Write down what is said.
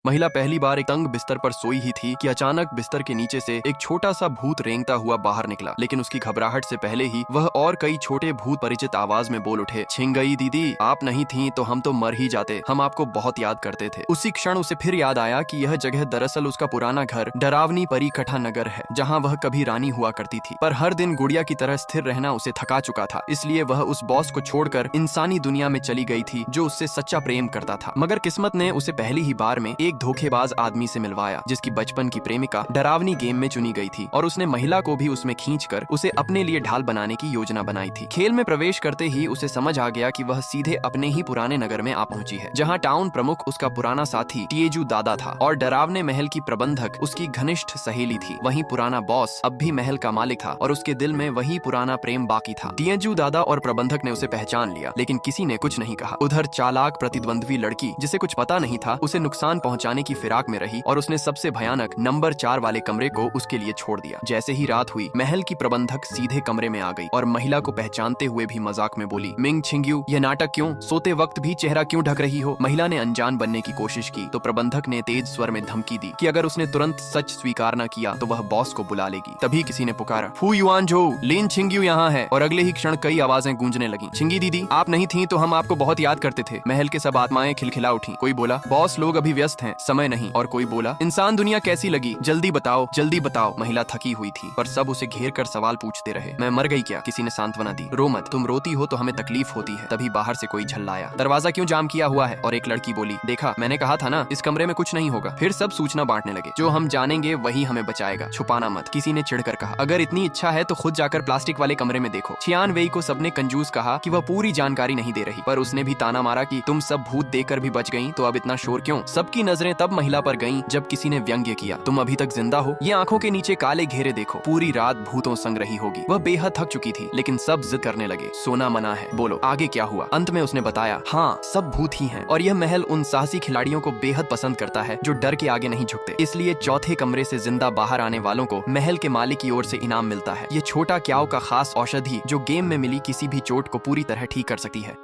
महिला पहली बार एक तंग बिस्तर पर सोई ही थी कि अचानक बिस्तर के नीचे से एक छोटा सा भूत रेंगता हुआ बाहर निकला। लेकिन उसकी घबराहट से पहले ही वह और कई छोटे भूत परिचित आवाज में बोल उठे, छिंगई दीदी, आप नहीं थीं तो हम तो मर ही जाते, हम आपको बहुत याद करते थे। उसी क्षण उसे फिर याद आया कि यह जगह दरअसल उसका पुराना घर डरावनी परिकठा नगर है, जहाँ वह कभी रानी हुआ करती थी। पर हर दिन गुड़िया की तरह स्थिर रहना उसे थका चुका था, इसलिए वह उस बॉस को छोड़कर इंसानी दुनिया में चली गई थी जो उससे सच्चा प्रेम करता था। मगर किस्मत ने उसे पहली ही बार में एक धोखेबाज आदमी से मिलवाया, जिसकी बचपन की प्रेमिका डरावनी गेम में चुनी गई थी और उसने महिला को भी उसमें खींचकर उसे अपने लिए ढाल बनाने की योजना बनाई थी। खेल में प्रवेश करते ही उसे समझ आ गया कि वह सीधे अपने ही पुराने नगर में आ पहुंची है, जहां टाउन प्रमुख उसका पुराना साथी टिएजू दादा था और डरावने महल की प्रबंधक उसकी घनिष्ठ सहेली थी। वहीं पुराना बॉस अब भी महल का मालिक था और उसके दिल में वही पुराना प्रेम बाकी था। टिएजू दादा और प्रबंधक ने उसे पहचान लिया, लेकिन किसी ने कुछ नहीं कहा। उधर चालाक प्रतिद्वंद्वी लड़की, जिसे कुछ पता नहीं था, उसे नुकसान पहुंचाने की फिराक में रही और उसने सबसे भयानक नंबर 4 वाले कमरे को उसके लिए छोड़ दिया। जैसे ही रात हुई, महल की प्रबंधक सीधे कमरे में आ गई और महिला को पहचानते हुए भी मजाक में बोली, मिंग छिंग्यू, यह नाटक क्यों? सोते वक्त भी चेहरा क्यों ढक रही हो? महिला ने अनजान बनने की कोशिश की तो प्रबंधक ने तेज स्वर में धमकी दी कि अगर उसने तुरंत सच स्वीकार न किया तो वह बॉस को बुला लेगी। तभी किसी ने पुकारा, फू युआन झो, लिन छिंग्यू यहाँ है। और अगले ही क्षण कई आवाजें गूंजने लगी। छिंगी दीदी, आप नहीं थी तो हम आपको बहुत याद करते थे। महल के सब आत्माएं खिलखिला उठी। कोई बोला, बॉस लोग अभी व्यस्त हैं, समय नहीं। और कोई बोला, इंसान दुनिया कैसी लगी, जल्दी बताओ, जल्दी बताओ। महिला थकी हुई थी पर सब उसे घेर कर सवाल पूछते रहे। मैं मर गई क्या? किसी ने सांत्वना दी। रो मत, तुम रोती हो तो हमें तकलीफ होती है। तभी बाहर से कोई झल्लाया, दरवाजा क्यों जाम किया हुआ है? और एक लड़की बोली, देखा, मैंने कहा था ना, इस कमरे में कुछ नहीं होगा। फिर सब सूचना बांटने लगे, जो हम जानेंगे वही हमें बचाएगा, छुपाना मत। किसी ने चिढ़कर कहा, अगर इतनी इच्छा है तो खुद जाकर प्लास्टिक वाले कमरे में देखो। छियान वेई को सबने कंजूस कहा कि वह पूरी जानकारी नहीं दे रही, पर उसने भी ताना मारा कि तुम सब भूत देखकर भी बच गईं, तो अब इतना शोर क्यों? सबकी नजरें तब महिला पर गईं जब किसी ने व्यंग्य किया, तुम अभी तक जिंदा हो? ये आंखों के नीचे काले घेरे देखो, पूरी रात भूतों संग रही होगी। वह बेहद थक चुकी थी, लेकिन सब जिद करने लगे, सोना मना है, बोलो आगे क्या हुआ? अंत में उसने बताया, हाँ, सब भूत ही हैं और यह महल उन साहसी खिलाड़ियों को बेहद पसंद करता है जो डर के आगे नहीं झुकते। इसलिए चौथे कमरे से जिंदा बाहर आने वालों को महल के मालिक की ओर से इनाम मिलता है। ये छोटा क्याओ का खास औषधि जो गेम में मिली किसी भी चोट को पूरी तरह ठीक कर सकती है।